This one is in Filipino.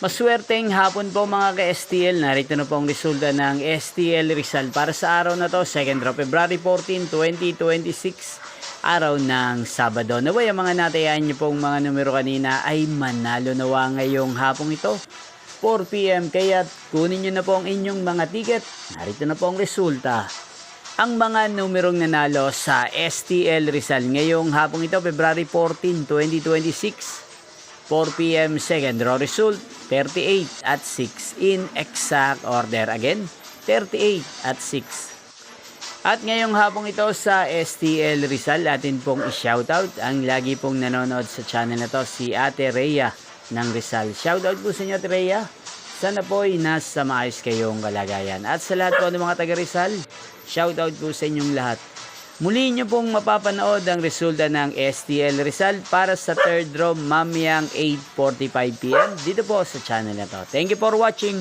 Maswerteng hapon po mga ka-STL. Narito na po ang resulta ng STL Rizal para sa araw na to, 2nd of February 14, 2026, araw ng Sabado. Naway ang mga natayaan nyo pong mga numero kanina ay manalo nawa ngayong hapong ito, 4 PM. Kaya kunin nyo na po ang inyong mga ticket. Narito na po ang resulta. Ang mga numerong nanalo sa STL Rizal ngayong hapong ito, February 14, 2026, 4 PM, second row result, 38 at 6 in exact order. Again, 38 at 6. At ngayong hapong ito sa STL Rizal, atin pong i-shoutout ang lagi pong nanonood sa channel na to, si Ate Rhea ng Rizal. Shoutout po sa inyo, Ate Rhea. Sana po ay nasa maayos kayong kalagayan. At sa lahat po ng mga taga Rizal, shoutout po sa inyong lahat. Muli nyo pong mapapanood ang resulta ng STL Rizal para sa third draw mamayang 8:45 PM dito po sa channel na to. Thank you for watching.